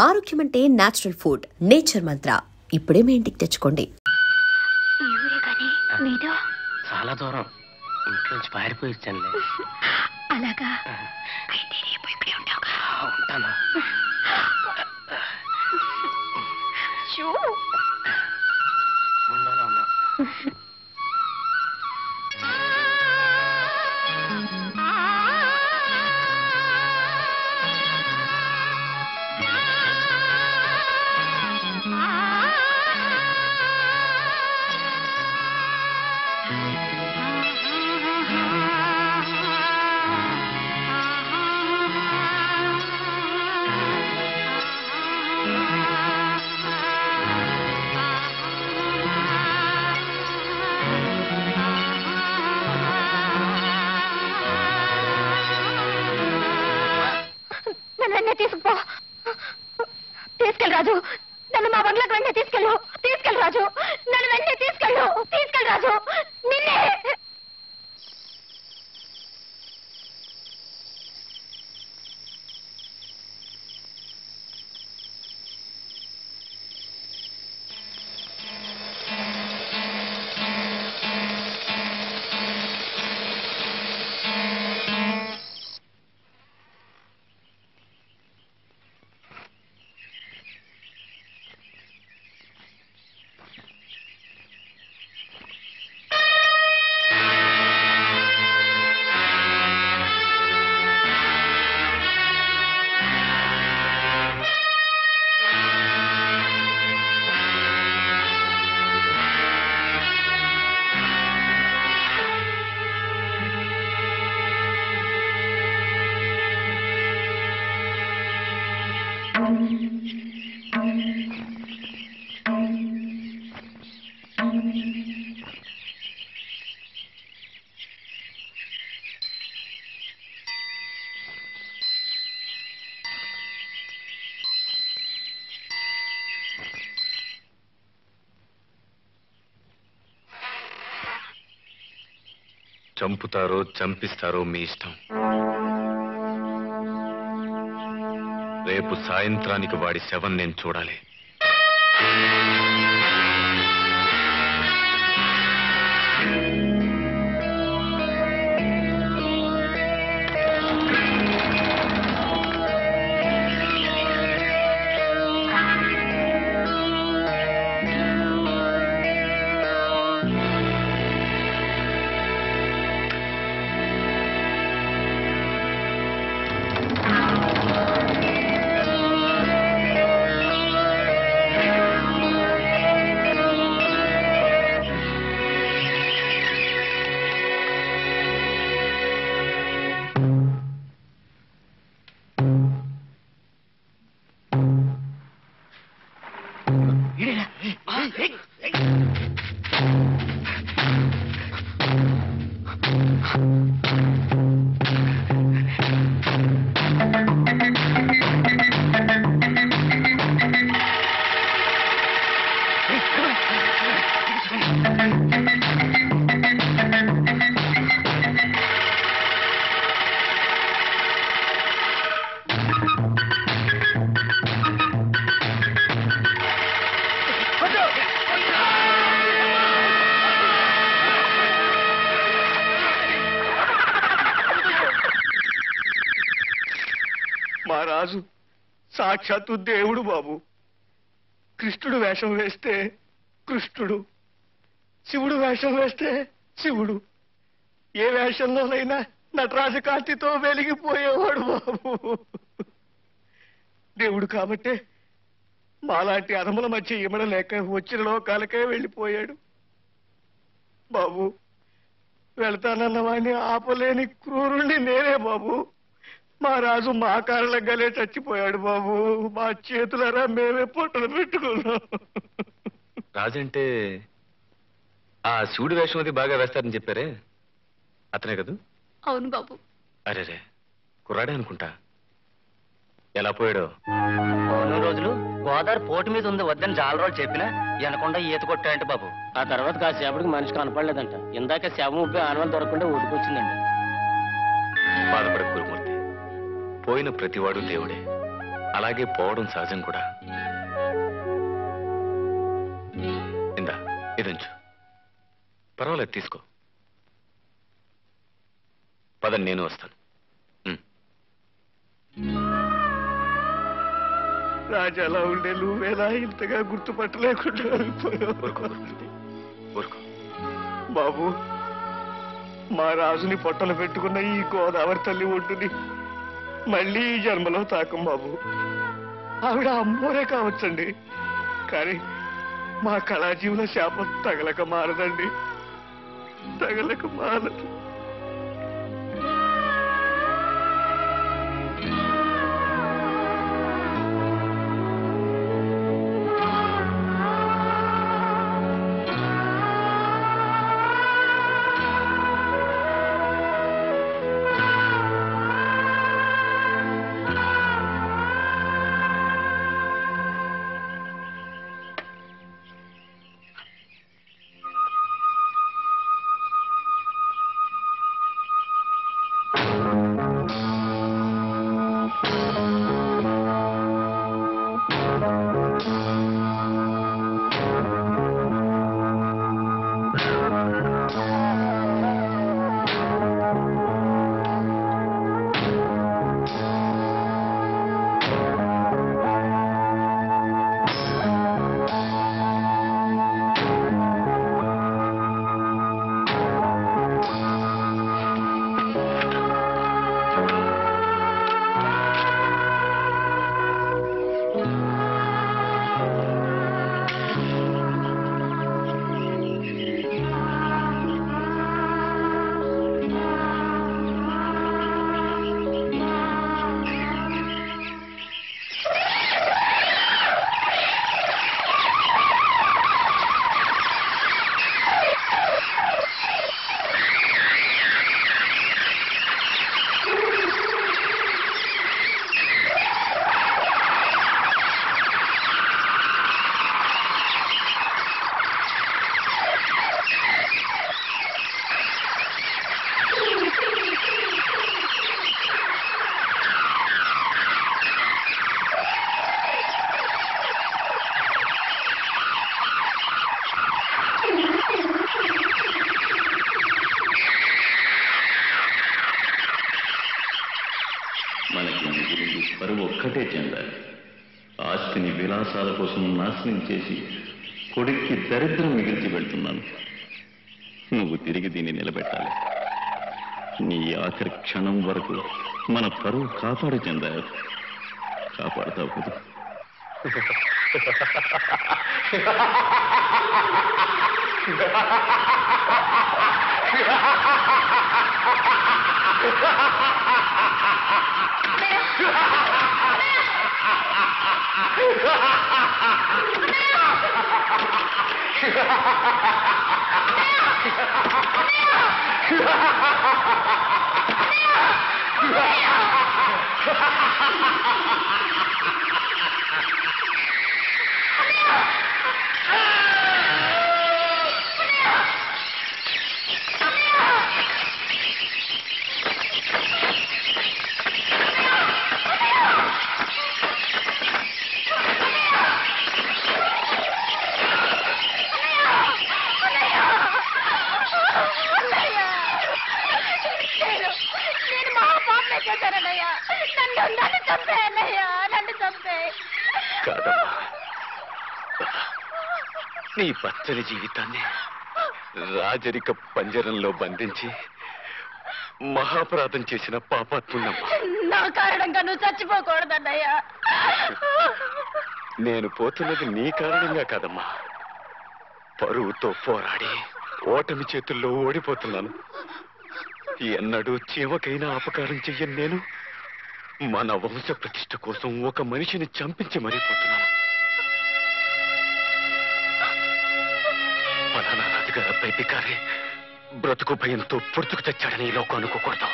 ఆరోగ్యం అంటే natural food. Nature మంత్ర ఇప్పుడే మీ ఇంటికి తెచ్చుకోండి. చాలా దూరం ఇంట్లోంచి పారిపోయి వచ్చానులే. అలాగా ఉంటాను. ఉన్నా తీసుకుపో. తీసుకెళ్ళి రాజు, నన్ను మా బంగ్లాకి వెంటనే తీసుకెళ్ళు. తీసుకెళ్ళి రాజు, నన్ను వెంటనే తీసుకెళ్ళు. తీసుకెళ్ళి రాజు, నిన్నే. చంపుతారో చంపిస్తారో మీ ఇష్టం. రేపు సాయంత్రానికి వాడి శవం నేను చూడాలి. మా రాజు సాక్షాత్తు దేవుడు బాబు. కృష్ణుడు వేషం వేస్తే కృష్ణుడు, శివుడు వేషం వేస్తే శివుడు. ఏ వేషంలోనైనా నటరాజ కాంతితో వెలిగిపోయేవాడు బాబు. దేవుడు కాబట్టే మాలాంటి అధముల మధ్య ఇమడలేక వచ్చిన లోకాలకే వెళ్ళిపోయాడు బాబు. వెళ్తానన్న వాడిని ఆపలేని క్రూరుణ్ణి నేనే బాబు. మా రాజు మా కారణంగానే చచ్చిపోయాడు బాబు. మా చేతులరా మేమే పొట్టలు పెట్టుకున్నాం. రాజంటే ఆ శివుడి వేషం అది బాగా వేస్తారని చెప్పారే, అతనే కదా? అవును బాబు. అరేరే, కుర్రాడే అనుకుంటా. ఎలా పోయాడో? రోజులు గోదావరి పోటు మీద ఉంది వద్దని చాలా రోజులు చెప్పినా వెనకుండా ఈత కొట్టాయంట బాబు. ఆ తర్వాత కాసేపటికి మనిషి కనపడలేదంట. ఇందాక శవం ఉబ్బి ఆనవాళ్ళు దొరకకుండా ఊరుకొచ్చిందండి. బాధపడే గురుమూర్తి, పోయిన ప్రతివాడు దేవుడే. అలాగే పోవడం సహజం కూడా. ఇందా ఇదంచు, పర్వాలేదు తీసుకో. పదని నేను వస్తాను. రాజు అలా ఉండే నువ్వేలా ఇంతగా గుర్తుపట్టలేకుండా ఊరుకో. బాబు, మా రాజుని పొట్టలు పెట్టుకున్న ఈ గోదావరి తల్లి ఒడ్డుని మళ్ళీ ఈ జన్మలో తాకం బాబు. ఆవిడ అమ్మోరే కావచ్చండి, కానీ మా కళాజీవుల శాపం తగలక మారదండి, తగలక మారదు. ఒక్కటే చెందాలి. ఆస్తిని విలాసాల కోసం నాశనం చేసి కొడుక్కి దరిద్రం మిగిల్చి పెడుతున్నాను. నువ్వు తిరిగి దీన్ని నిలబెట్టాలి. నీ ఆఖరి క్షణం వరకు మన పరువు కాపాడు చెందారు. కాపాడుతావు కదా? కాదమ్మా, నీ పచ్చని జీవితాన్ని రాజరిక పంజరంలో బంధించి మహాపరాధం చేసిన పాపాత్మున్నమ్మా. నా కారణంగా నువ్వు చచ్చిపోకూడదన్నయ్యా. నేను పోతున్నది నీ కారణంగా కాదమ్మా, పరువుతో పోరాడి ఓటమి చేతుల్లో ఓడిపోతున్నాను. ఎన్నడూ చీమకైనా అపకారం చెయ్యను నేను మన వంశ ప్రతిష్ఠ కోసం ఒక మనిషిని చంపించి మరిపోతున్నాను. ఫలానా రాజుగారు అబ్బాయి బికారి బ్రతుకు భయంతో పుడుతుకు తెచ్చాడని ఈ లోకం అనుకోకూడదు.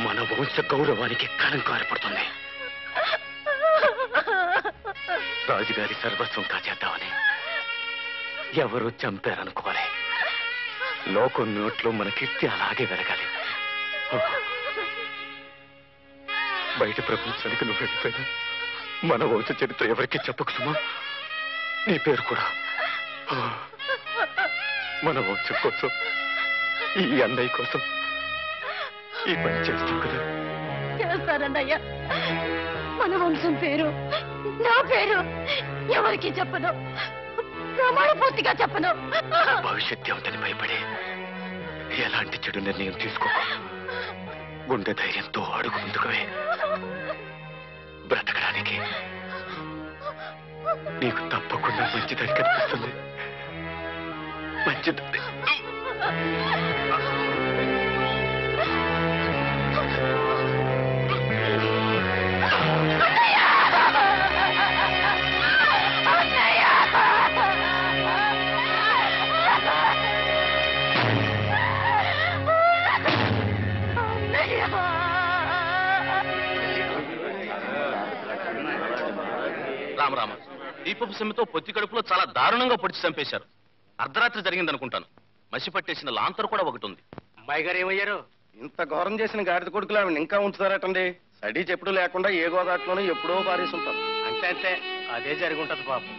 మన వంశ గౌరవానికి కళంకం ఏర్పడుతుంది. రాజుగారి సర్వస్వం కాజేద్దామని ఎవరు చంపారనుకోవాలి. లోకం నోట్లో మన కీర్తి అలాగే వెలగాలి. బయట ప్రపంచానికి నువ్వు వెళ్ళిపోయినా మన వంశ చరిత్ర ఎవరికి చెప్పకు సుమా. నీ పేరు కూడా మన వంశం కోసం, ఈ అన్నయ్య కోసం ఈ పని చేస్తాం కదా. చేస్తారన్నయ్యా. మన వంశం పేరు, నా పేరు ఎవరికి చెప్పను, ప్రమాణ పూర్తిగా చెప్పను. భవిష్యత్తు ఏమిటని భయపడి ఎలాంటి చెడు నిర్ణయం తీసుకో. గుండె ధైర్యంతో అడుగు ముందుకువే. బ్రతకడానికి నీకు తప్పకుండా మంచిదని కనిపిస్తుంది. మంచిది. రామరామ, దీపపు సమ్మెతో పొత్తి కడుపులో చాలా దారుణంగా పొడిచి చంపేశారు. అర్ధరాత్రి జరిగిందనుకుంటాను. మసి పట్టేసిన లాంతర్ కూడా ఒకటి ఉంది. అమ్మాయి గారు ఏమయ్యారు? ఇంత ఘోరం చేసిన గాడిద కొడుకులు ఆవిడ ఇంకా ఉంచుతారటండి. సడీ చెప్పుడు లేకుండా ఏ గోదాట్లోనూ ఎప్పుడో పారేసి ఉంటారు. అంతే అదే జరిగి ఉంటది పాపం.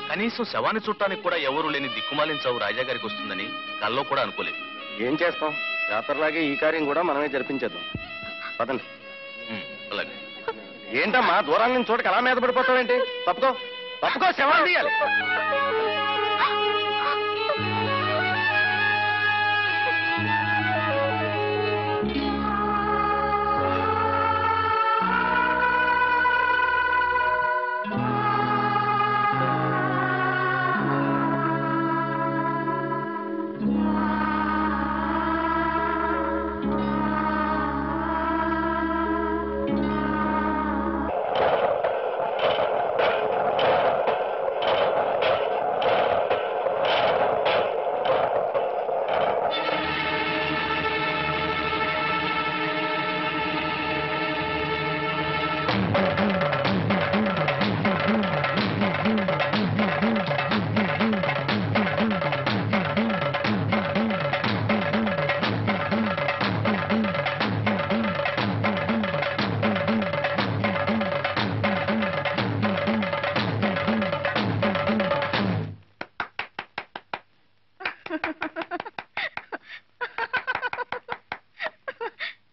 కనీసం శవాన్ని చుట్టానికి కూడా ఎవరు లేని దిక్కుమాలిన చావు రాజా గారికి వస్తుందని కల్లో కూడా అనుకోలేదు. ఏం చేస్తాం, జాతరలాగే ఈ కార్యం కూడా మనమే జరిపించేద్దాం. పదండి. అలాగే. ఏంటమ్మా దూరాల నుంచి చోటకి అలా మీద పడిపోతావేంటి? తప్పుకో తప్పుకో, శవాన్ని తీయాలి.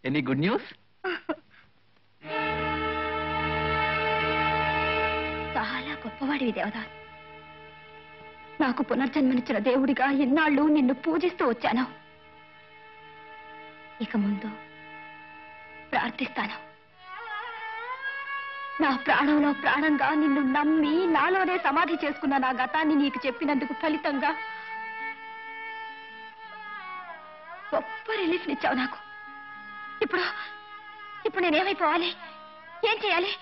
Any good news? చాలా గొప్పవాడివి దేవదాస్. నాకు పునర్జన్మనిచ్చిన దేవుడిగా ఇన్నాళ్ళు నిన్ను పూజిస్తూ వచ్చాను. ఇక ముందు ప్రార్థిస్తాను. నా ప్రాణంలో ప్రాణంగా నిన్ను నమ్మి నాలోనే సమాధి చేసుకున్న నా గతాన్ని నీకు చెప్పినందుకు ఫలితంగా గొప్ప రిలీఫ్ నిచ్చావు నాకు. ఇప్పుడు నేనేమైపోవాలి? ఏం చేయాలి?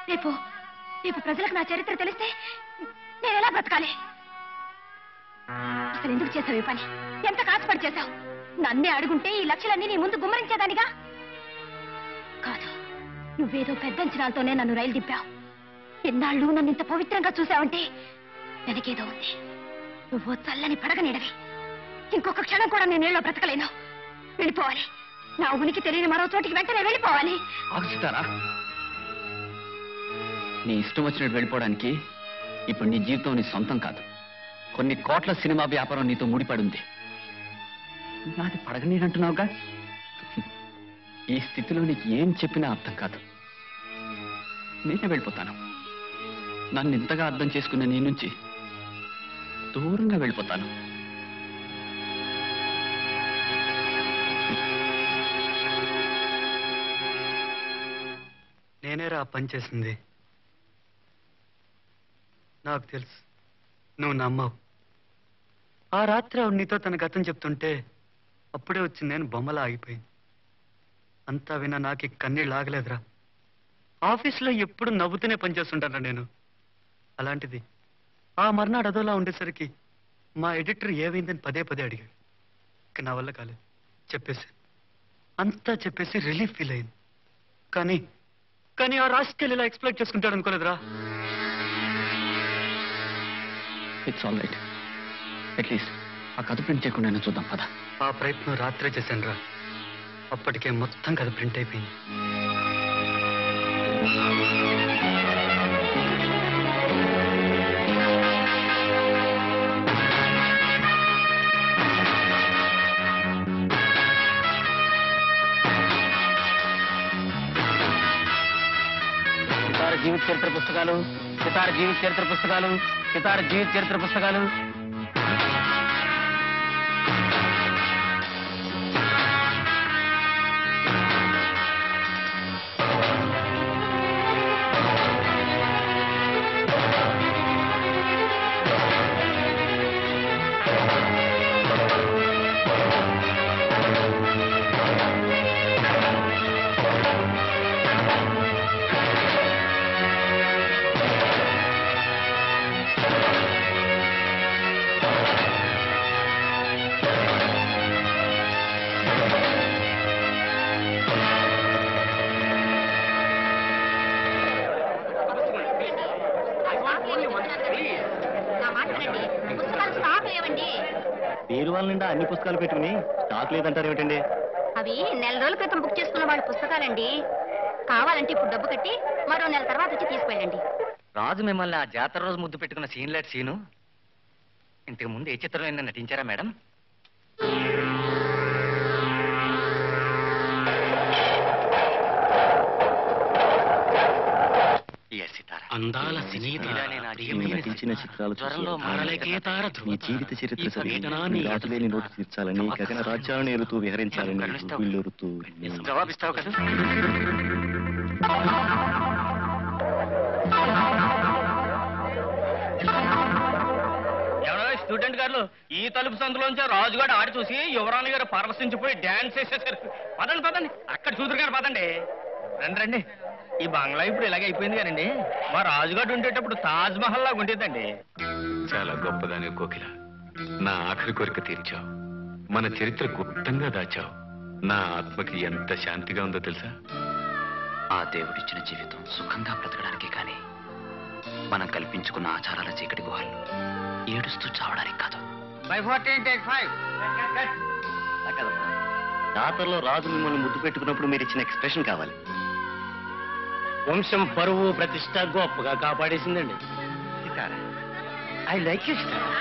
రేపు ప్రజలకు నా చరిత్ర తెలిస్తే నేను ఎలా బ్రతకాలి? అసలు ఎందుకు చేసావు ఈ పని? ఎంత కాసుపడి చేశావు? నన్నే అడుగుంటే ఈ లక్షలన్నీ నీ ముందు గుమ్మరించేదానిగా కాదు. నువ్వేదో పెద్ద అంచనాలతోనే నన్ను రైలు దింపావు. ఎన్నాళ్ళు నన్ను ఇంత పవిత్రంగా చూసావంటే వెనకేదో ఉంది. నువ్వు చల్లని పడగనీడవి. ఇంకొక క్షణం కూడా నేను నీళ్ళలో బ్రతకలేను. వెళ్ళిపోవాలి. నా ఉనికి తెలియని మరో చోటికి వెంటనే వెళ్ళిపోవాలి. ఆగుతారా? నీ ఇష్టం వచ్చినట్టు వెళ్ళిపోవడానికి ఇప్పుడు నీ జీవితం నీ సొంతం కాదు. కొన్ని కోట్ల సినిమా వ్యాపారం నీతో ముడిపడి ఉంది. నాది పడగనీరంటున్నావుగా. ఈ స్థితిలో నీకు ఏం చెప్పినా అర్థం కాదు. నేనే వెళ్ళిపోతాను. నన్ను ఇంతగా అర్థం చేసుకున్న నీ నుంచి దూరంగా వెళ్ళిపోతాను. నేనేరా పని చేసింది. నాకు తెలుసు నువ్వు నమ్మవు. ఆ రాత్రి ఆవిడ నీతో తన గతం చెప్తుంటే అప్పుడే వచ్చింది నేను బొమ్మలా ఆగిపోయింది. అంతా విన్నా నాకు కన్నీళ్ళు ఆగలేదురా. ఆఫీస్లో ఎప్పుడు నవ్వుతూనే పనిచేస్తుంటాను నేను. అలాంటిది ఆ మర్నాడు అదోలా ఉండేసరికి మా ఎడిటర్ ఏమైందని పదే అడిగాడు. ఇక నా వల్ల కాలేదు. చెప్పేశాను. అంతా చెప్పేసి రిలీఫ్ ఫీల్ అయింది. కానీ ఆ రాజకీయాలు ఇలా ఎక్స్ప్లెయిన్ చేసుకుంటాడు అనుకోలేదురా. It's all right. అట్లీస్ట్ ఆ కథ ప్రింట్ చేయకుండా చూద్దాం పద. ఆ ప్రయత్నం రాత్రే చేశాను రా. అప్పటికే మొత్తం కథ ప్రింట్ అయిపోయింది. సితార జీవిత చరిత్ర పుస్తకాలు, సితార జీవిత చరిత్ర పుస్తకాలు, సితార జీవిత చరిత్ర పుస్తకాలు. బీరువాల నిండా అన్ని పుస్తకాలు పెట్టుకుని స్టాక్ లేదంటారు ఏమిటండి? అవి నెల రోజుల క్రితం బుక్ చేసుకున్న వాళ్ళ పుస్తకాలండి. కావాలంటే ఇప్పుడు డబ్బు కట్టి మరో నెల తర్వాత వచ్చి తీసుకెళ్ళండి. రాజు మిమ్మల్ని ఆ జాతర రోజు ముద్దు పెట్టుకున్న సీన్లాట్ సీను ఇంతకు ముందు ఏ చిత్రంలో నటించారా మేడం? అందాల సినీ నటించిన చిత్రాలు ఈ జీవిత చరిత్ర చదివి నోటు తీర్చాలని, గగన రాజ్యాలను ఏలుతూ విహరించాలని వీళ్ళూరుతూ జవాబిస్తావు కదా? స్టూడెంట్ గారు ఈ తలుపు సందులోంచి రాజుగారు ఆడి చూసి యువరాణి గారు పరవశించిపోయి డాన్స్ చేసేసారు. పదండి పదండి, అక్కడ చూదురు గారు పదండి. రండి రండి. ఈ బంగ్లా ఇప్పుడు ఇలాగే అయిపోయింది కానండి, మా రాజుగారు ఉండేటప్పుడు తాజ్ మహల్ లాగా ఉండేదండి. చాలా గొప్పదాని కోకిల, నా ఆఖరి కోరిక తీర్చావు. మన చరిత్ర గుప్తంగా దాచావు. నా ఆత్మకి ఎంత శాంతిగా ఉందో తెలుసా? ఆ దేవుడిచ్చిన జీవితం సుఖంగా బ్రతకడానికి కానీ మనం కల్పించుకున్న ఆచారాల చీకటి గుహల్లో ఏడుస్తూ చావడానికి కాదు. జాతరలో రాజు మిమ్మల్ని ముద్దు పెట్టుకున్నప్పుడు మీరు ఇచ్చిన ఎక్స్ప్రెషన్ కావాలి. వంశం పరువు ప్రతిష్ట గొప్పగా కాపాడేసిందండి. ఐ లైక్ యూ సితారా.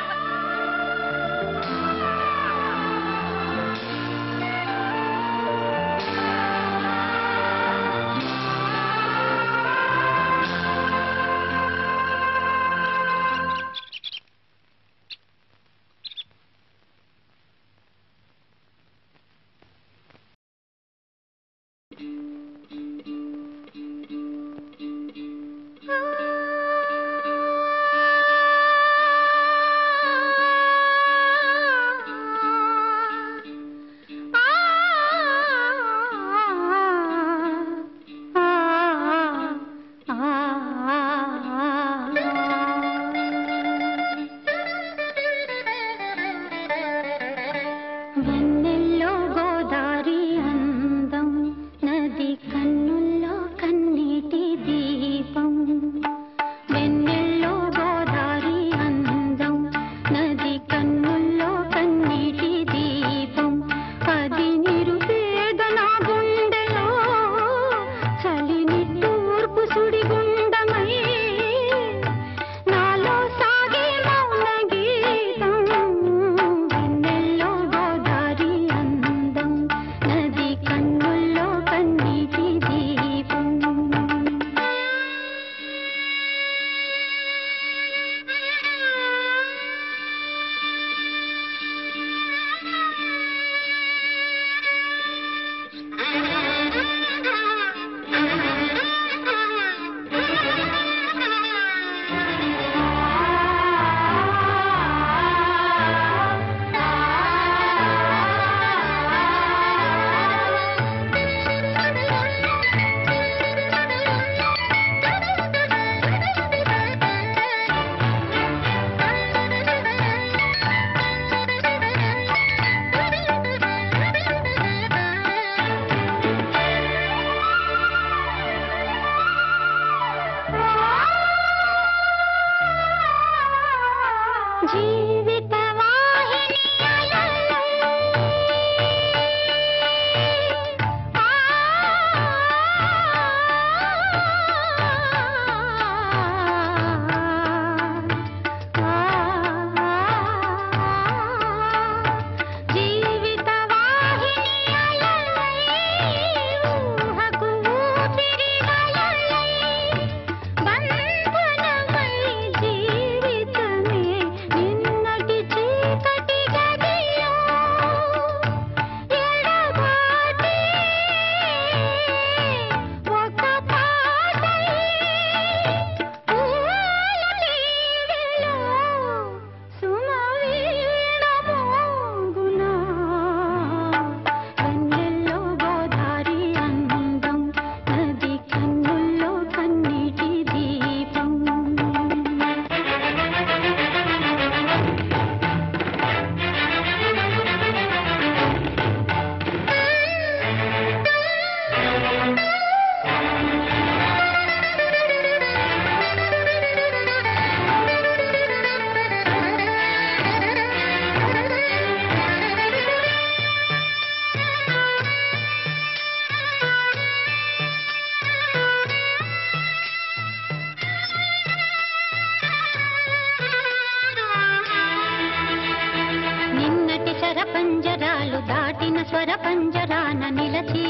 స్వర పంజరాన నిలచి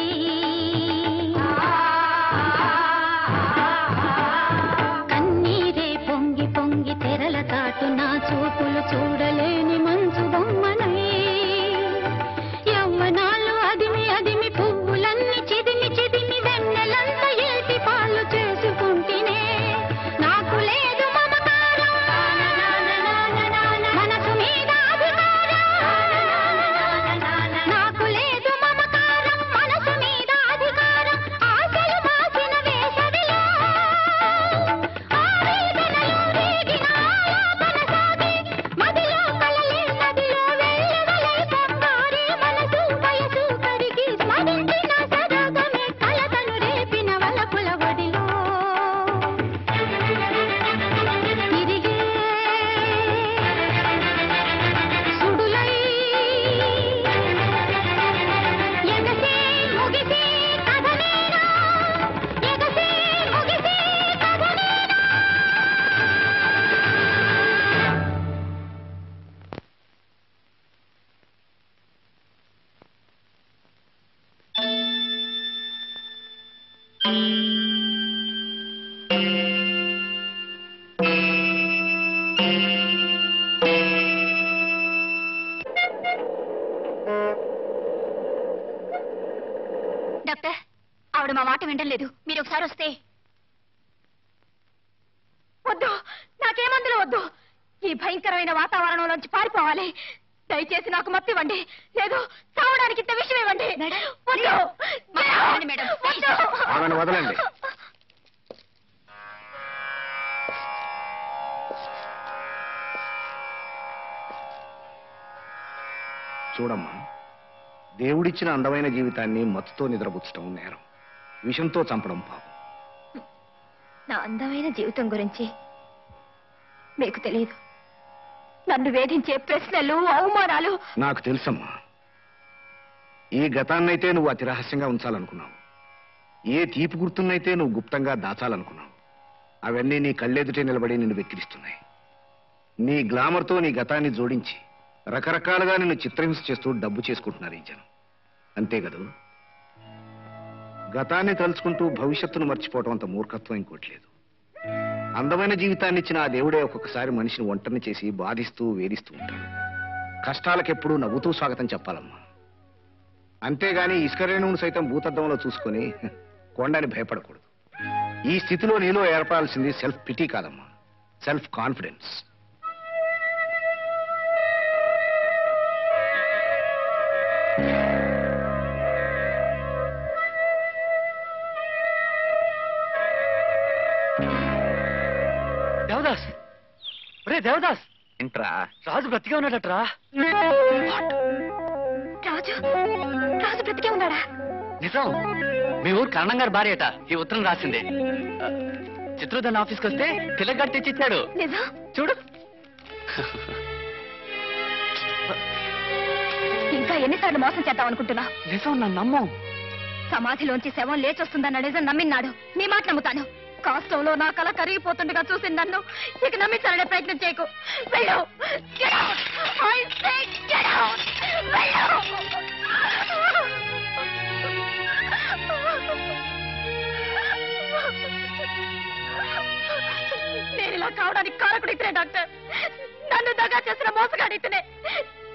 కన్నీరే పొంగి పొంగి తెరల చాటు నా చూపులు చూడలేని మంచు బొమ్మనై యవ్వనాలు అదిమి అదిమి పువ్వులన్నీ చిదిమి చిదిమి వెన్నెలంత ఏటి పాలు చేసుకుంటేనే నాకు లేదు మమకారం మనసు మీద అధికారం నాకు లేదు మమకారం మనసు మీద అధికారం ఆశలు మాసిన వేసవిలో ఆవేదనలు రేగిన ఆలాపన సాగి మదిలో కలలే నదిలో వెళ్ళవలై పొంగారే మనసు వయసు కరిగి స్మరించిన సరాగమే కలతను రేపిన వలపుల ఒడిలో తిరిగే సుడులై ఎగసే ముగిసే కథనేనా ఎగసే ముగిసే కథనేనా డాక్టర్ ఆవిడ మా మాట వినలేదు. మీరు ఒకసారి వస్తే. వద్దు, నాకేమందులో వద్దు. ఈ భయంకరమైన వాతావరణంలోంచి పారిపోవాలి. దయచేసి నాకు మత్తు ఇవ్వండి, లేదు చావడానికి ఇంత విషయం ఇవ్వండి. వద్దు. ఆమెను వదలండి. చూడమ్మా, దేవుడిచ్చిన అందమైన జీవితాన్ని మత్తుతో నిద్రపుచ్చడం నేరం, విషంతో చంపడం పాపం. నా అందమైన జీవితం గురించి మీకు తెలియదు. నన్ను వేధించే ప్రశ్నలు, అవమానాలు. నాకు తెలుసమ్మా. ఈ గతాన్నైతే నువ్వు అతి రహస్యంగా ఉంచాలనుకున్నావు, ఏ తీపి గుర్తున్నైతే నువ్వు గుప్తంగా దాచాలనుకున్నావు, అవన్నీ నీ కళ్ళెదుటే నిలబడి నిన్ను వెక్కిరిస్తున్నాయి. నీ గ్లామర్తో నీ గతాన్ని జోడించి రకరకాలుగా నిన్ను చిత్రహింస చేస్తూ డబ్బు చేసుకుంటున్నారు ఈ జనం. అంతే కదూ? గతాన్ని తలుచుకుంటూ భవిష్యత్తును మర్చిపోవటం అంత మూర్ఖత్వం ఇంకోటి లేదు. అందమైన జీవితాన్ని ఇచ్చిన ఆ దేవుడే ఒక్కొక్కసారి మనిషిని ఒంటరిని చేసి బాధిస్తూ వేధిస్తూ ఉంటాడు. కష్టాలకెప్పుడూ నవ్వుతూ స్వాగతం చెప్పాలమ్మా. అంతేగాని ఇసుక రేణువును సైతం భూతద్దంలో చూసుకొని కొండని భయపడకూడదు. ఈ స్థితిలో నీలో ఏర్పడాల్సింది సెల్ఫ్ పిటీ కాదమ్మా, సెల్ఫ్ కాన్ఫిడెన్స్. దేవదాస్, ఒరే దేవదాస్, ఏంట్రా? రాజు బ్రతికే ఉన్నాడట్రా. రాజు రాజు బ్రతికే ఉన్నాడా? నిజం, మీ ఊరు కరణం గారి భార్యట ఈ ఉత్తరం రాసింది. చిత్రోదన్ ఆఫీస్కి వస్తే తిలక్ తెచ్చిచ్చాడు. నిజం? చూడు. ఇంకా ఎన్నిసార్లు మోసం చేద్దాం అనుకుంటున్నా? నిజం, నన్ను నమ్మం. సమాధిలోంచి శవం లేచొస్తుందన్న నిజం నమ్మిన్నాడు. నీ మాట నమ్ముతాను. కాష్టంలో నా కళ కరిగిపోతుండగా చూసి నన్ను ఇక నమ్మించాలనే ప్రయత్నం చేయకు. వెళ్ళు. Get out. I say get out. వెళ్ళు. నేను ఇలా కావడానికి కారకుడు ఇతనే డాక్టర్. నన్ను దగా చేసిన మోసగాడు ఇతనే.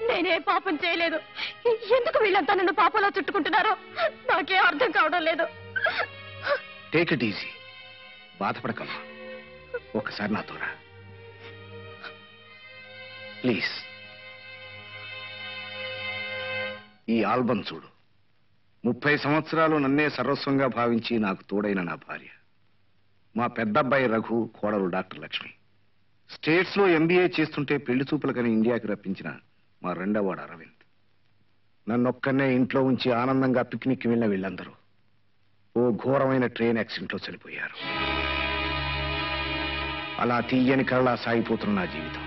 నేనే పాపం చేయలేదు. ఎందుకు వీళ్ళంతా నన్ను పాపంలో చుట్టుకుంటున్నారో నాకేం అర్థం కావడం లేదు. టేక్ ఇట్ ఈజీ, బాధపడకమ్మా. ఒకసారి నాతో రా ప్లీజ్. ఈ ఆల్బమ్ చూడు. 30 సంవత్సరాలు నన్నే సర్వస్వంగా భావించి నాకు తోడైన నా భార్య, మా పెద్దబ్బాయి రఘు, కోడలు డాక్టర్ లక్ష్మి. స్టేట్స్ లో MBA చేస్తుంటే పెళ్లి చూపులకని ఇండియాకి రప్పించిన మా రెండోవాడు అరవింద్. నన్నొక్కనే ఇంట్లో ఉంచి ఆనందంగా పిక్నిక్ వెళ్ళిన వీళ్ళందరూ ఓ ఘోరమైన ట్రైన్ యాక్సిడెంట్ లో చనిపోయారు. అలా తీయని కరలా సాగిపోతున్న నా జీవితం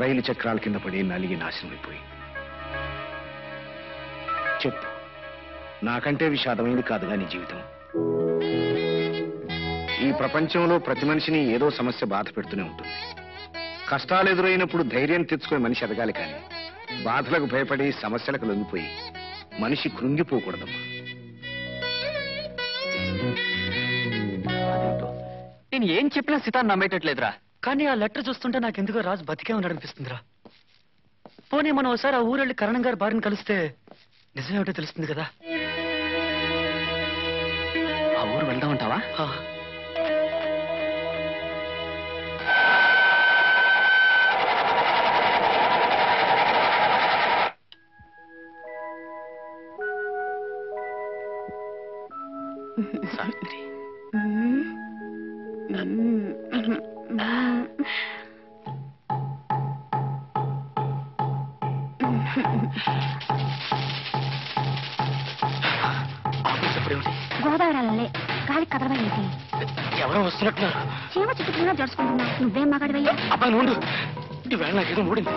రైలు చక్రాల కింద పడి నలిగి నాశనమైపోయింది. చెప్పు, నాకంటే విషాదమైంది కాదుగా నీ జీవితం? ఈ ప్రపంచంలో ప్రతి మనిషిని ఏదో సమస్య బాధ పెడుతూనే ఉంటుంది. కష్టాలు ఎదురైనప్పుడు ధైర్యం తెచ్చుకుని మనిషి ఎదగాలి, కానీ బాధలకు భయపడి సమస్యలకు లొంగిపోయి మనిషి కృంగిపోకూడదమ్మా. అదేంటో నేను ఏం చెప్పినా సీత నమ్మేటట్లేదురా. కానీ ఆ లెటర్ చూస్తుంటే నాకెందుకో రాజు బతికే ఉన్నాడు అనిపిస్తుందిరా. పోనీ మనం ఒకసారి ఆ ఊరెళ్ళి కరణం గారి భార్యను కలిస్తే నిజమేమిటో తెలుస్తుంది కదా. ఆ ఊరు వెళ్దామంటావా? సావిత్రి, గోదావరి గాలి కదలవేంటి? ఎవరో వస్తున్నట్టున్నారు. చీమ చుట్టుకున్నా జడుచుకుంటున్నా. నువ్వేం మగాడివయ్యా? అబ్బాయి ఉండు, ఈవేళ నాకేదో మూడింది.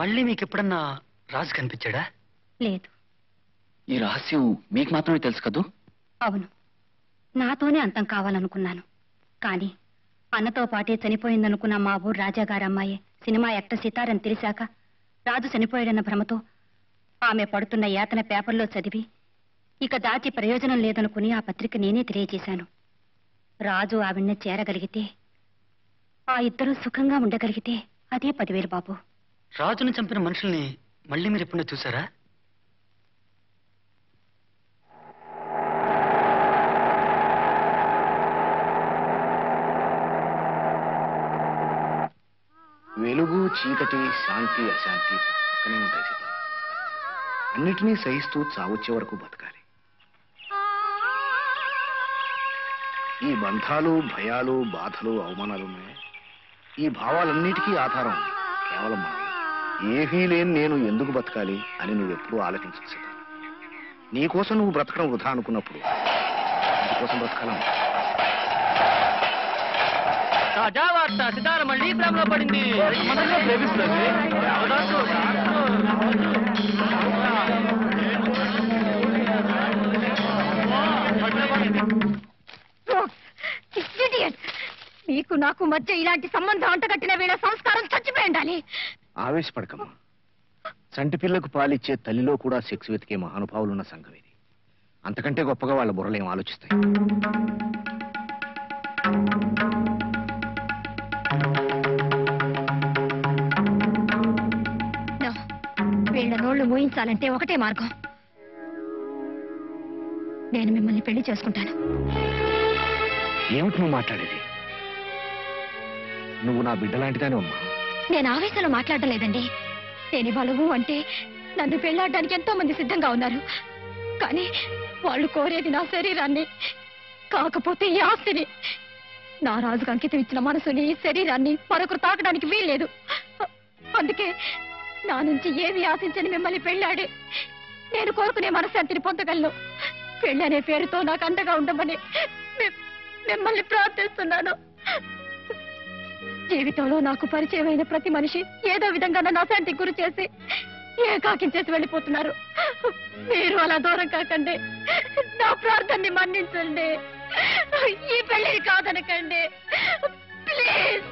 మళ్ళీ మీకు ఎప్పుడన్నా రాజు కనిపించాడా? లేదు. ఈ రహస్యం మీకు మాత్రమే తెలుసు కదూ? అవును, నాతోనే అంతం కావాలనుకున్నాను. కానీ అన్నతో పాటే చనిపోయిందనుకున్న మా ఊరు రాజాగారి అమ్మాయి సినిమా యాక్టర్ సితారని తెలిసాక రాజు చనిపోయాడన్న భ్రమతో ఆమె పడుతున్న యాతన పేపర్లో చదివి ఇక దాచి ప్రయోజనం లేదనుకుని ఆ పత్రిక నేనే తెలియజేశాను. రాజు ఆవిడ్ని చేరగలిగితే, ఆ ఇద్దరూ సుఖంగా ఉండగలిగితే అదే 10,000 బాబు. రాజును చంపిన మనుషుల్ని మళ్ళీ మీరు ఎప్పుడైనా చూసారా? వెలుగు, చీకటి, శాంతి, అశాంతి పక్కనే ఉంటాయి సీత. అన్నిటినీ సహిస్తూ చావొచ్చే వరకు బతకాలి. ఈ బంధాలు, భయాలు, బాధలు, అవమానాలు ఉన్నాయి. ఈ భావాలన్నిటికీ ఆధారం కేవలం మనం. ఏమీ లేని నేను ఎందుకు బతకాలి అని నువ్వెప్పుడూ ఆలోచించు సీత. నీకోసం నువ్వు బ్రతకడం వృధా అనుకున్నప్పుడు నీకోసం బ్రతకాలను. తాజావార్త, సితార మళ్ళీ ప్రేమలో పడింది. మనలో ప్రేమిస్తుంది. నీకు నాకు మధ్య ఇలాంటి సంబంధం అంటగట్టిన వీళ్ళ సంస్కారం చచ్చిపోయి ఉండాలి. ఆవేశపడకమ్మా. చంటి పిల్లకు పాలిచ్చే తల్లిలో కూడా సెక్స్ వెతికే మహానుభావులున్న సంఘం ఇది. అంతకంటే గొప్పగా వాళ్ళ బుర్రలేం ఆలోచిస్తాయి. వీళ్ళ నోళ్లు మూయించాలంటే ఒకటే మార్గం. నేను మిమ్మల్ని పెళ్లి చేసుకుంటాను. ఏమిటి నువ్వు మాట్లాడేది? నువ్వు నా బిడ్డ లాంటిదాని అమ్మా. నేను ఆవేశంలో మాట్లాడడం లేదండి. నేను బలువు అంటే నన్ను పెళ్లాడడానికి ఎంతో మంది సిద్ధంగా ఉన్నారు. కానీ వాళ్ళు కోరేది నా శరీరాన్ని, కాకపోతే ఈ ఆస్తిని. నా రాజుకు అంకితం ఇచ్చిన మనసుని, శరీరాన్ని మరొకరు తాకడానికి వీల్లేదు. అందుకే నా నుంచి ఏమి ఆశించని మిమ్మల్ని పెళ్ళాడి నేను కోరుకునే మనశ్శాంతిని పొందగలను. పెళ్లి అనే పేరుతో నాకు అండగా ఉండమని మిమ్మల్ని ప్రార్థిస్తున్నాను. జీవితంలో నాకు పరిచయమైన ప్రతి మనిషి ఏదో విధంగా నన్ను అశాంతికి గురి చేసి ఏకాకించేసి వెళ్ళిపోతున్నారు. మీరు అలా దూరం కాకండి. నా ప్రార్థనని మన్నించండి. ఈ పెళ్లిని కాదనకండి ప్లీజ్.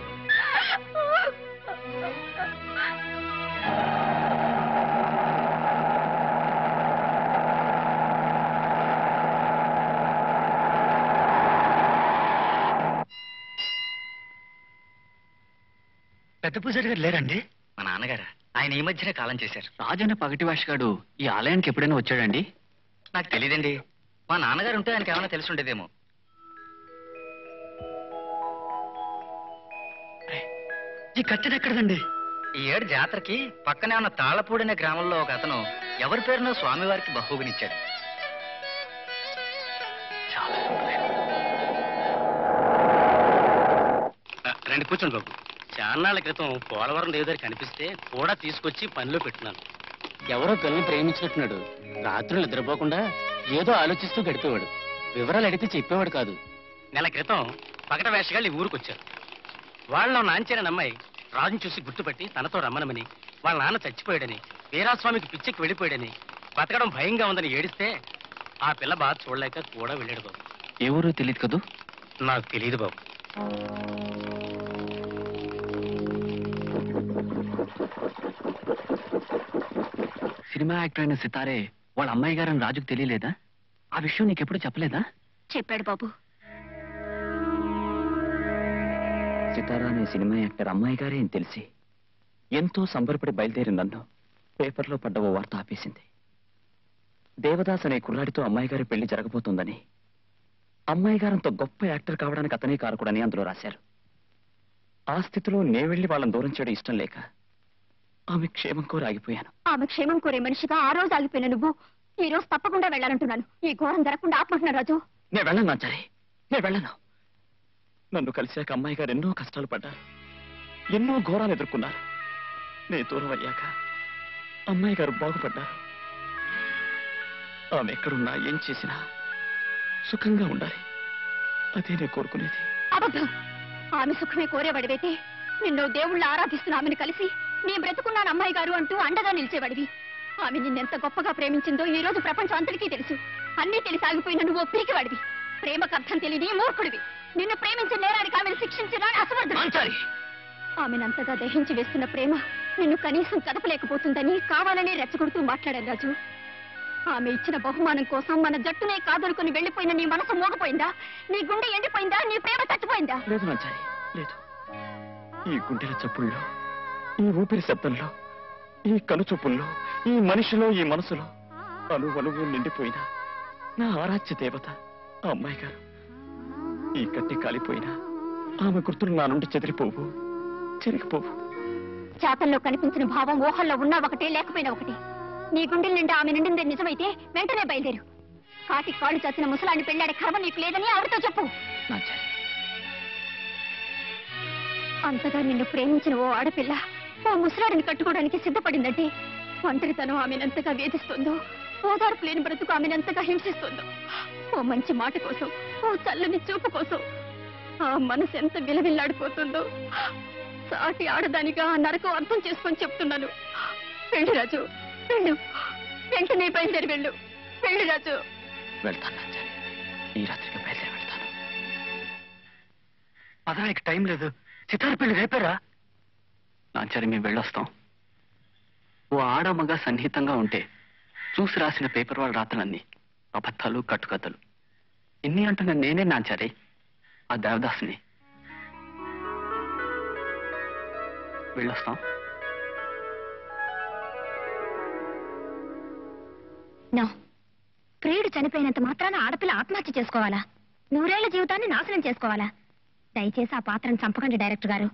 పెద్ద పూజారి గారు లేరండి? మా నాన్నగారు ఆయన ఈ మధ్యనే కాలం చేశారు. రాజు అనే పగటి భాషగాడు ఈ ఆలయానికి ఎప్పుడైనా వచ్చాడండి? నాకు తెలియదండి. మా నాన్నగారు ఉంటే ఆయనకి ఏమైనా తెలిసి ఉండేదేమో. ఈ కత్తెర ఎక్కడదండి? ఈ ఏడు జాతరకి పక్కనే ఉన్న తాళ్లపూడి అనే గ్రామంలో ఒక అతను ఎవరి పేరునో స్వామివారికి బహుమనిచ్చాడు. రండి కూర్చోండి బాబు. చాన్నాళ్ళ క్రితం పోలవరం దేవదారి కనిపిస్తే కూడా తీసుకొచ్చి పనిలో పెట్టినాను. ఎవరో పిల్లల్ని ప్రేమించినట్టున్నాడు. రాత్రులు నిద్రపోకుండా ఏదో ఆలోచిస్తూ గడిపేవాడు. వివరాలు అడిగితే చెప్పేవాడు కాదు. నెల క్రితం పగట వేషగాళ్ళు ఈ ఊరికొచ్చారు. వాళ్ళలో నాంచేరని అమ్మాయి రాజుని చూసి గుర్తుపట్టి తనతో రమ్మనమని, వాళ్ళ నాన్న చచ్చిపోయాడని, వీరాస్వామికి పిచ్చెక్కి వెళ్ళిపోయాడని, బతకడం భయంగా ఉందని ఏడిస్తే ఆ పిల్ల బాధ చూడలేక కూడా వెళ్ళాడు బాబు. ఎవరో తెలియదు కదూ? నాకు తెలియదు బాబు. సినిమా యాక్టర్ అయిన సితారే వాళ్ళ అమ్మాయి గారని రాజుకు తెలియలేదా? ఆ విషయం నీకెప్పుడు చెప్పలేదా? చెప్పాడు బాబు. సితారా అనే సినిమా యాక్టర్ అమ్మాయి గారే అని తెలిసి ఎంతో సంబరపడి బయలుదేరి నన్ను పేపర్లో పడ్డ ఓ వార్త ఆపేసింది. దేవదాస్ అనే కుర్రాడితో అమ్మాయి గారి పెళ్లి జరగబోతుందని, అమ్మాయి గారంతో గొప్ప యాక్టర్ కావడానికి అతనే కారకుడని అందులో రాశారు. ఆ స్థితిలో నే వెళ్లి వాళ్ళని దూరం చేయడం ఇష్టం లేక ఆమె క్షేమం కోరి ఆగిపోయాను. ఆమె క్షేమం కోరే మనిషిగా ఆ రోజు ఆగిపోయిన నువ్వు ఈ రోజు తప్పకుండా వెళ్ళాలంటున్నాను. ఈ ఘోరం జరగకుండా ఆపమంటున్నా రాజు. నేను వెళ్ళను నాచారి, నేను వెళ్ళను. నన్ను కలిశాక అమ్మాయి గారు ఎన్నో కష్టాలు పడ్డారు, ఎన్నో ఘోరాలు ఎదుర్కొన్నారు. నేను దూరం అయ్యాక అమ్మాయి గారు బాగుపడ్డారు. ఆమె ఎక్కడున్నా ఏం చేసినా సుఖంగా ఉండాలి, అదే నేను కోరుకునేది. అబద్ధం. ఆమె సుఖమే కోరేవాడివైతే నిన్ను దేవుళ్ళ ఆరాధిస్తున్న ఆమెను కలిసి నీ బ్రతుకున్నాను అమ్మాయి గారు అంటూ అండగా నిలిచేవాడివి. ఆమె నిన్నెంత గొప్పగా ప్రేమించిందో ఈ రోజు ప్రపంచం అంతటికీ తెలుసు. అన్నీ తెలిసి ఆగిపోయిన నువ్వు పీకివాడివి, ప్రేమకు అర్థం తెలియని మూర్ఖుడివి. నిన్ను ప్రేమించిన నేరానికి ఆమెను శిక్షించిన అసమర్థుడు. ఆమెనంతగా దహించి వేస్తున్న ప్రేమ నిన్ను కనీసం కదపలేకపోతుందని కావాలనే రెచ్చగొడుతూ మాట్లాడాను రాజు. ఆమె ఇచ్చిన బహుమానం కోసం మన జట్టునే కాదనుకుని వెళ్లిపోయిన నీ మనసు మోగపోయిందా? నీ గుండె ఎండిపోయిందా? నీ ప్రేమ చచ్చిపోయిందా? లేదు నాచారి, లేదు. ఈ గుండెల చప్పుల్లో, ఈ ఊపిరి శబ్దంలో, ఈ కనుచూపుల్లో, ఈ మనిషిలో, ఈ మనసులో అణువణువు నిండిపోయినా నా ఆరాధ్య దేవత ఆ అమ్మాయి గారు. ఈ కట్టి కాలిపోయినా ఆమె గుర్తులు నా నుండి చెదిరిపోవు, చెరిగిపోవు. చేతల్లో కనిపించిన భావం ఊహల్లో ఉన్నా ఒకటే, లేకపోయినా ఒకటి. నీ గుండెల నిండా ఆమె నిండిందే నిజమైతే వెంటనే బయలుదేరు. కాటి కాళ్ళు చచ్చిన ముసలాన్ని పెళ్లాడే కర్మ నీకు లేదని ఆవిడతో చెప్పు. నాచారి, అంతగా నిన్ను ప్రేమించిన ఓ ఆడపిల్ల ఓ ముసలాడిని కట్టుకోవడానికి సిద్ధపడిందంటే ఒంటరితనం ఆమెనంతగా వేధిస్తుందో, ఓదార్పు లేని బ్రతుకు ఆమెనంతగా హింసిస్తుందో, ఓ మంచి మాట కోసం, ఓ చల్లని చూపు కోసం ఆ మనసు ఎంత విలవిల్లాడిపోతుందో సాటి ఆడదానిగా ఆ నరకం అర్థం చేసుకొని చెప్తున్నాను. వెళ్ళు రాజు, వెళ్ళు. వెంటనే బయలుదేరి వెళ్ళు. వెళ్ళు రాజు. వెళ్తాను నాచారి, ఈ రాత్రికి బయలుదేరి వెళ్తాను. పదరానికి టైం లేదు. సితార పెళ్లి రేపేరా? నాచారి, మేము వెళ్ళొస్తాం. ఓ ఆడ మగ సన్నిహితంగా ఉంటే చూసి రాసిన పేపర్ వాళ్ళ రాతలన్నీ అబద్ధాలు, కట్టుకథలు. ఇన్ని అంటున్నా నేనే నాచారి, ఆ దేవదాసుని. వెళ్ళొస్తాం. నో, ప్రియుడు చనిపోయినంత మాత్రాన ఆడపిల్ల ఆత్మహత్య చేసుకోవాలా? నూరేళ్ల జీవితాన్ని నాశనం చేసుకోవాలా? దయచేసి ఆ పాత్రను చంపకండి డైరెక్టర్ గారు.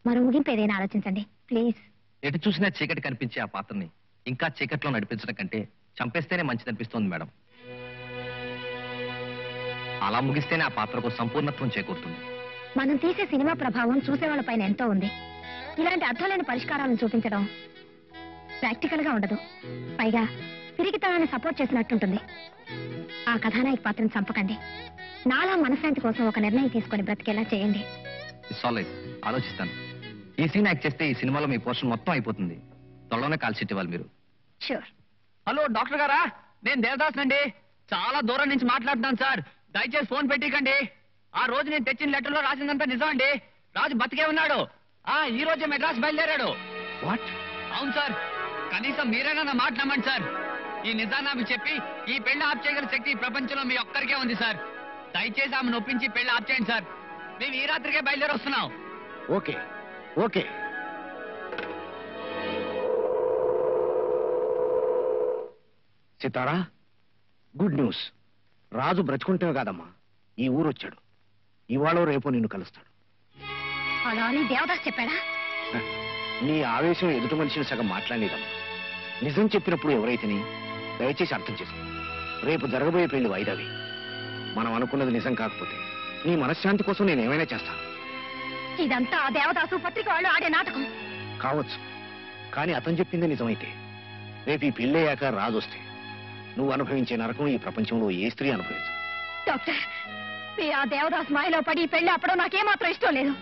మరో ముగింపు ఏదైనా ఆలోచించండి ప్లీజ్. ఎటు చూసినా చీకటి కనిపించే ఆ పాత్రని ఇంకా చీకట్లో నడిపించడం కంటే చంపేస్తేనే మంచిదనిపిస్తోంది మేడం. అలా ముగిస్తేనే ఆ పాత్రకు సంపూర్ణత్వం చేకూరుతుంది. మనం తీసే సినిమా ప్రభావం చూసేవాళ్ళ పైన ఎంతో ఉంది. ఇలాంటి అర్థాలైన పరిష్కారాలను చూపించడం ప్రాక్టికల్ గా ఉండదు. పైగా తిరిగి తనని సపోర్ట్ చేసినట్టుంటుంది. ఆ కథానాయక పాత్రను చంపకండి. నాలా మనశ్శాంతి కోసం ఒక నిర్ణయం తీసుకొని బ్రతికేలా చేయండి. ఆలోచిస్తాను. ఈ సీన్ యాక్ట్ చేస్తే ఈ సినిమాలో మీ పోర్షన్ మొత్తం అయిపోతుంది. త్వరలోనే కాల్ షీట్ ఇవ్వాలి మీరు. షూర్. హలో డాక్టర్ గారా, నేను దేవదాస్ అండి. చాలా దూరం నుంచి మాట్లాడుతున్నాను సార్. దయచేసి ఫోన్ పెట్టికండి. ఆ రోజు నేను తెచ్చిన లెటర్లో రాసిందంతా నిజం అండి. రాజు బతికే ఉన్నాడు. ఈ రోజే మెడ్రాస్ బయలుదేరాడు. వాట్? అవును సార్. కనీసం మీరైనా నా మాట నమ్మండి సార్. ఈ నిజాన్ని ఆమె చెప్పి ఈ పెళ్లి ఆప్ చేయగల శక్తి ఈ ప్రపంచంలో మీ ఒక్కరికే ఉంది సార్. దయచేసి ఆమె నొప్పించి పెళ్లి ఆప్ చేయండి సార్. మేము ఈ రాత్రికే బయలుదేరి వస్తున్నాం. Okay okay. Sitara, good news. Raju బ్రతుకుంటే కాదమ్మా ఈ ఊరు వచ్చాడు. ఇవాళ రేపు నిన్ను కలుస్తాడు. అలా అని దేవదాస్ చెప్పాడా? నీ ఆవేశం ఎదుటి మనిషిని సగం మాట్లాడేదమ్మా. నిజం చెప్పినప్పుడు ఎవరైతేని దయచేసి అర్థం చేసుకో. రేపు జరగబోయే పెళ్లి వాయిదావి. మనం అనుకున్నది నిజం కాకపోతే నీ మనశ్శాంతి కోసం నేను ఏమైనా చేస్తాను. ఇదంతా ఆ దేవదాసు పత్రిక వాళ్ళు ఆడే నాటకం. కావచ్చు, కానీ అతను చెప్పింది నిజమైతే రేపు ఈ పెళ్ళయ్యాక రాజొస్తే నువ్వు అనుభవించే నరకం ఈ ప్రపంచంలో ఏ స్త్రీ అనుభవించు. డాక్టర్, మీరు ఆ దేవదాస్ మాయలో పడి పెళ్లి అప్పుడు నాకేమాత్రం ఇష్టం లేదు.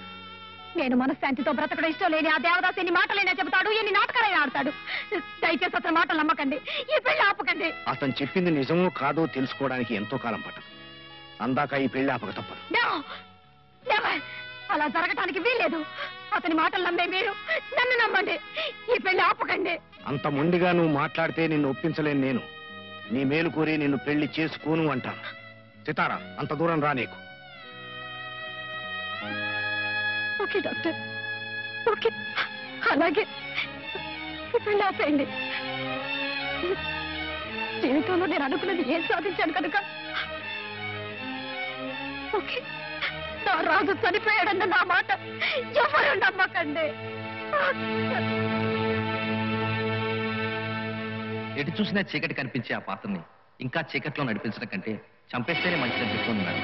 నేను మనశ్శాంతితో బ్రతకడం ఇష్టం లేని ఆ దేవదాస్ ఎన్ని మాటలైనా చెబుతాడు, ఎన్ని నాటకాలైనా ఆడతాడు. దయచేసి అతని మాటలు నమ్మకండి, ఈ పెళ్లి ఆపకండి. అతను చెప్పింది నిజమో కాదో తెలుసుకోవడానికి ఎంతో కాలం పట్టదు. అందాక ఈ పెళ్లి ఆపక తప్పదు. అలా జరగటానికి వీల్లేదు. అతని మాటలు నమ్మే మీరు నన్ను నమ్మండి, ఈ పెళ్లి ఆపకండి. అంత మొండిగా నువ్వు మాట్లాడితే నిన్ను ఒప్పించలేను. నేను నీ మేలు కోరి నిన్ను పెళ్లి చేసుకోను అంటాను. సితారా, అంత దూరం రా నీకు. ఓకే డాక్టర్, ఓకే, అలాగే ఈ పెళ్లి ఆపేయండి. జీవితంలో నేను అనుకున్నది ఏం సాధించాను కనుక ఓకే. నా రాజు చనిపోయాడన్న నా మాట ఎవరు నమ్మకండి. ఎటు చూసినా చీకటి కనిపించే ఆ పాత్రని ఇంకా చీకట్లో నడిపించడం కంటే చంపేస్తేనే మంచిది అనిపిస్తున్నాడు.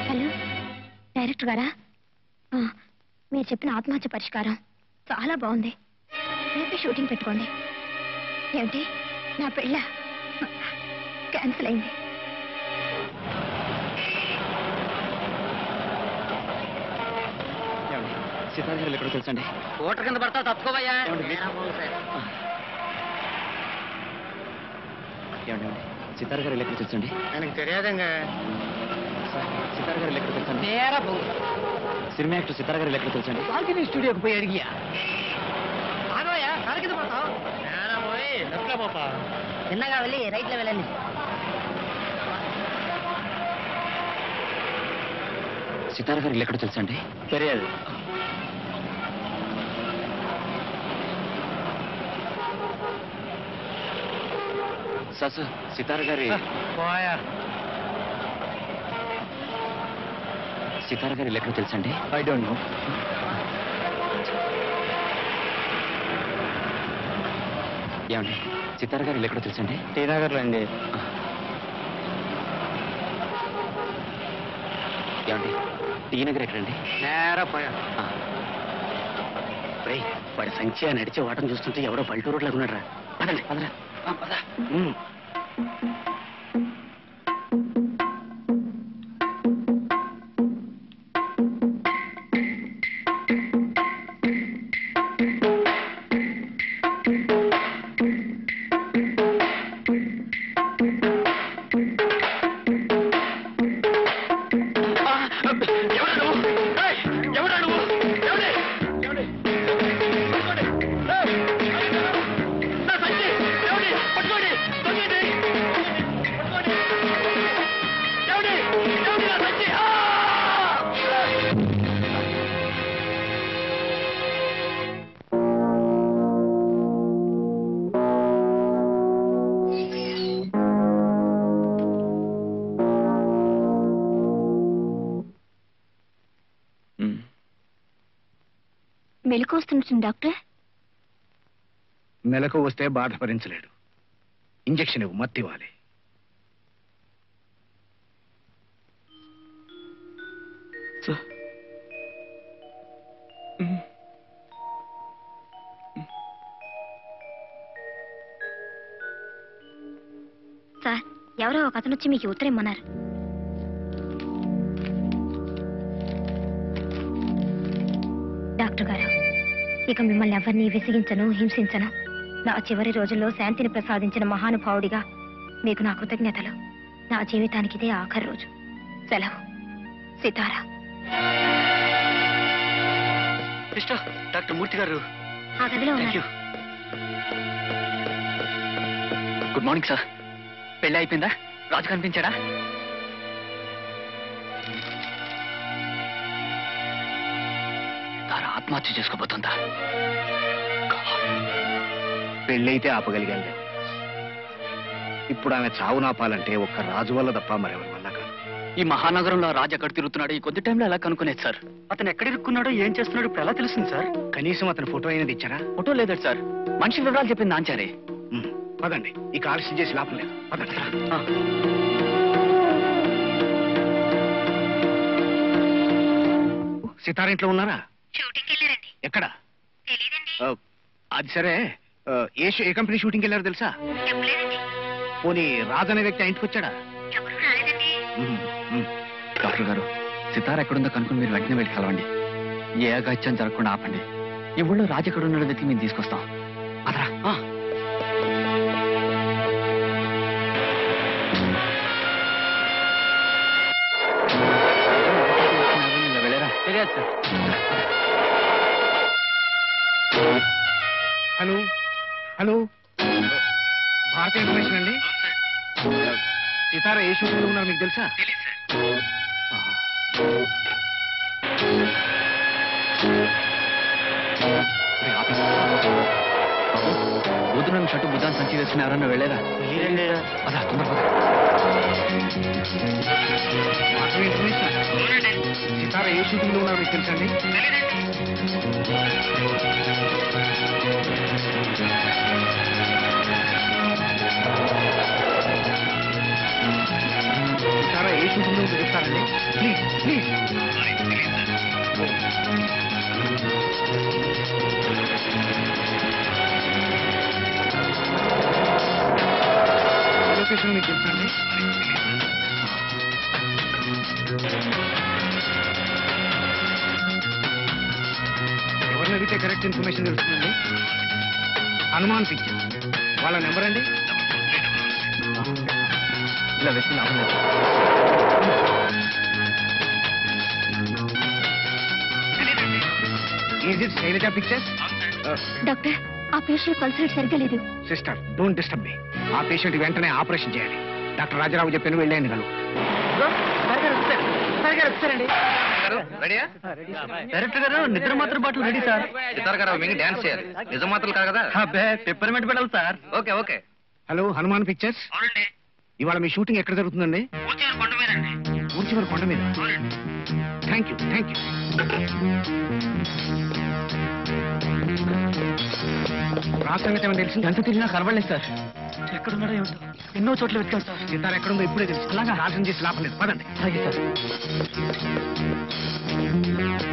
హలో డైరెక్టర్ గారా, మీరు చెప్పిన ఆత్మహత్య పరిష్కారం చాలా బాగుంది. రేపే షూటింగ్ పెట్టుకోండి. ఏమిటి, నా పెళ్ళ క్యాన్సిల్ అయింది. సితార్ గారు ఎక్కడో తెలుసండి. ఓటర్ కింద పడతా తప్పుకోవయ్యా. ఏమండి సితార్ గారు ఎక్కడ తెలుసండి? எனக்கு தெரியாதுங்க. సితార్ గారు ఎక్కడ తెలుసండి? సినిమా యాక్టర్ సితార్ గారు ఎక్కడ తెలుసండి? బాల్కనీ స్టూడియోకి పోయి అడిగియా. ఆగవయ్యా, కారు కింద పడతావు. నేరా పోయి లెఫ్ట్లో పోపా. చిన్నగా వెళ్ళి రైట్లో వెళ్ళండి. సితార్ గారు ఎక్కడ తెలుసండి? తెలియదు. సార్ సితార్ గారి పోయా. సితార్ గారు ఎక్కడ తెలుసండి? I don't know. ఏమండి సితార్ గారు ఎక్కడ తెలుసండి? టీ నగర్లో అండి. ఏమండి టీ నగర్ ఎక్కడండి? నేరా పోయా. వాడి సంఖ్య నడిచే వాటం చూస్తుంటే ఎవడో పల్లెటూరు రోడ్లాగా ఉన్నాడు రా. పదండి పదరా. మెలకు వస్తుంటుంది డాక్టర్. మెలకు వస్తే బాధ భరించలేడు. ఇంజెక్షన్ ఇవ్వు, మత్తి ఇవ్వాలి. సార్, ఎవరో ఒక అతను వచ్చి మీకు ఉత్తరం ఇమ్మన్నారు. డాక్టర్ గారు, ఇక మిమ్మల్ని ఎవరిని విసిగించను, హింసించను. నా చివరి రోజుల్లో శాంతిని ప్రసాదించిన మహానుభావుడిగా మీకు నా కృతజ్ఞతలు. నా జీవితానికి ఇదే ఆఖరి రోజు. సెలవు. సితారా. డాక్టర్ మూర్తి గారు ఆ గదిలో ఉన్నారు. Good morning sir. పెళ్ళి అయిపోయిందా? రాజు కనిపించాడా? తారా ఆత్మహత్య చేసుకోబోతుందా? పెళ్ళైతే ఆపగలిగాను. ఇప్పుడు ఆమె చావు నాపాలంటే ఒక్క రాజు వల్ల తప్ప మరెవరి వల్ల కాదు. ఈ మహానగరంలో రాజు ఎక్కడ తిరుగుతున్నాడు? ఈ కొద్ది టైంలో ఎలా కనుక్కునేది సార్? అతను ఎక్కడ ఇరుక్కున్నాడో, ఏం చేస్తున్నాడో ఇప్పుడు ఎలా తెలుస్తుంది సార్? కనీసం అతని ఫోటో అయినది ఇచ్చారా? ఫోటో లేదట సార్. మనిషి వివరాలు చెప్పింది నాంచారే. పదండి, ఈ ఆలస్యం చేసి లాభం లేదు. పదండి. సితారింట్లో ఉన్నారా? ఎక్కడ? అది సరే, ఏ కంపెనీ షూటింగ్కి వెళ్ళారో తెలుసా? పోనీ రాజు అనే వ్యక్తి ఇంటికి వచ్చాడా? డాక్టర్ గారు, సితార ఎక్కడుందో కనుక్కుని మీరు వెంటనే వెళ్ళి కలవండి. ఏ అగాత్యం జరగకుండా ఆపండి. ఈ ఊళ్ళో రాజు ఎక్కడ ఉన్నాడో వెతికి మేము తీసుకొస్తాం. అదరా. వెళ్ళారా? హలో హలో, భారతీయ ఇన్ఫర్మేషన్ అండి. సితార ఏ షూటింగ్లో ఉన్నారు మీకు తెలుసా? బుద్ధులను షట్టు బుద్ధాన్ని సంచి వేసుకుని ఎవరన్నా వెళ్ళారా? అదా తొందరగా. సితార ఏ షూటింగ్లో ఉన్నారు మీకు తెలుసా అండి? సితార ఏ షూటింగ్లో చెప్తారండి ప్లీజ్ ప్లీజ్. లొకేషన్ మీకు తెలుసా అండి? ఎవరిని అడిగితే కరెక్ట్ ఇన్ఫర్మేషన్ తెలుస్తుందండి? హనుమాన్ పిక్చర్ వాళ్ళ నెంబర్ అండి? ఇలా వెతికి లాభం లేదు. Is it Sailaja pictures? Doctor, ఆ పేషెంట్ పల్స్ రేట్ సరిగ్గా లేదు. Sister, don't disturb me. ఆ పేషెంట్ వెంటనే ఆపరేషన్ చేయాలి. డాక్టర్ రాజారావు చెప్పాను, వెళ్ళండి గలు. డైరెక్టర్ గారు, నిద్ర మాత్రం బాటలు రెడీ సార్. సితార గారు మీకు డాన్స్ చేయాలి. నిజం మాత్రలు కాదు కదా? పెప్పర్మెంట్ పెట్టాలి sir. Okay okay. Hello, Hanuman pictures. ఇవాళ మీ షూటింగ్ ఎక్కడ జరుగుతుందండి? ఊర్చివరి కొండ మీద. Thank you thank you. రాష్ట్రంగా ఏమైనా తెలిసింది? ఎంత తిరిగినా కనబడలేదు సార్. ఎక్కడున్నాడో ఏమిటో ఎన్నో చోట్ల వెతికాడు సార్. సితార ఎక్కడుందో ఇప్పుడే తెలుసు. అలాగా ఆలస్యం చేసి లాభం లేదు. పదండి. అలాగే సార్.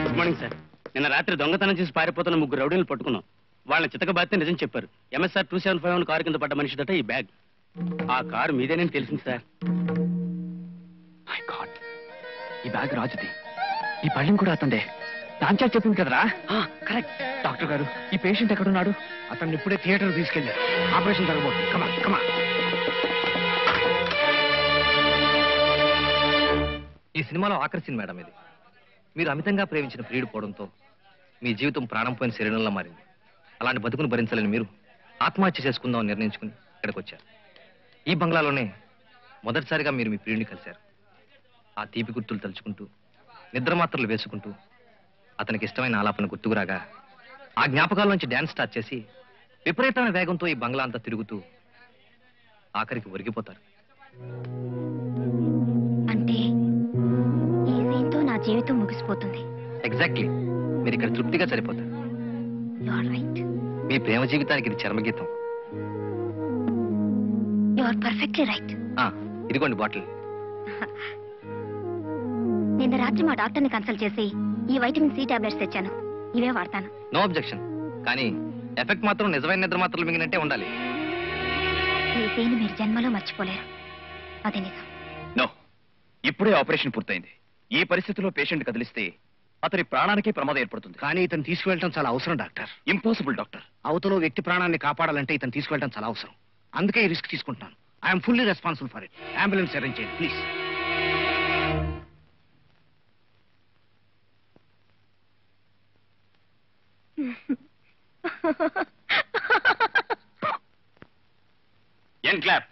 Good morning sir. నిన్న రాత్రి దొంగతనం చేసి పారిపోతున్న 3 రౌడీలను పట్టుకున్నాం. వాళ్ళని చితకబాతే నిజం చెప్పారు. MSR 2751 కారు కింద పడ్డ మనిషిదట ఈ బ్యాగ్. ఆ కారు మీదేనని తెలిసింది సార్. మై గాడ్, ఈ బ్యాగ్ రాజుది. ఈ పళ్ళెం కూడా అతందే. దాంచా చెప్పింది కదరా? కరెక్ట్. డాక్టర్ గారు, ఈ పేషెంట్ ఎక్కడున్నాడు? అతన్ని ఇప్పుడే థియేటర్ తీసుకెళ్లారు. ఆపరేషన్ జరగబోతుంది. కమా కమా. ఈ సినిమాలో ఆఖరి సీన్ మేడం ఇది. మీరు అమితంగా ప్రేమించిన ప్రియుడు పోవడంతో మీ జీవితం ప్రాణం పోయిన శరీరంలో మారింది. అలాంటి బతుకును భరించలేని మీరు ఆత్మహత్య చేసుకుందామని నిర్ణయించుకుని ఇక్కడికి వచ్చారు. ఈ బంగ్లాలోనే మొదటిసారిగా మీరు మీ ప్రియుడిని కలిశారు. ఆ తీపి గుర్తులు తలుచుకుంటూ, నిద్ర మాత్రలు వేసుకుంటూ, అతనికి ఇష్టమైన ఆలాపన గుర్తుకురాగా ఆ జ్ఞాపకాల నుంచి డ్యాన్స్ స్టార్ట్ చేసి విపరీతమైన వేగంతో ఈ బంగ్లా అంతా తిరుగుతూ ఆఖరికి ఒరిగిపోతారు. అంటే ఈ సీన్తో నా జీవితం ముగిసిపోతుంది. ఎగ్జాక్ట్లీ. మీరు ఇక్కడ తృప్తిగా సరిపోతారు. You are right. మీ ప్రేమ జీవితానికి ఇది చర్మగీతం. You are perfectly right. ఇదిగోండి బాటిల్. నిన్న రాత్రి మా డాక్టర్ని కన్సల్ట్ చేసి ఈ వైటమిన్ C టాబ్లెట్స్ తెచ్చాను. ఇవే వాడతాను. No objection. కానీ ఎఫెక్ట్ మాత్రం నిజమైన నిద్ర మాత్రలు మింగినట్టే ఉండాలి. ఈ సీన్ మీరు జన్మలో మర్చిపోలేరు. అదే నిజం. నో, ఇప్పుడే ఆపరేషన్ పూర్తయింది. ఈ పరిస్థితిలో పేషెంట్ కదిలిస్తే అతని ప్రాణానికి ప్రమాదం ఏర్పడుతుంది. కానీ ఇతను తీసుకువెళ్ళడం చాలా అవసరం డాక్టర్. Impossible doctor. అవతలో వ్యక్తి ప్రాణాన్ని కాపాడాలంటే ఇతను తీసుకువెళ్ళడం చాలా అవసరం. అందుకే ఈ రిస్క్ తీసుకుంటున్నాను. I'm fully responsible for it. Ambulance arrange చేయండి ప్లీజ్. End clap.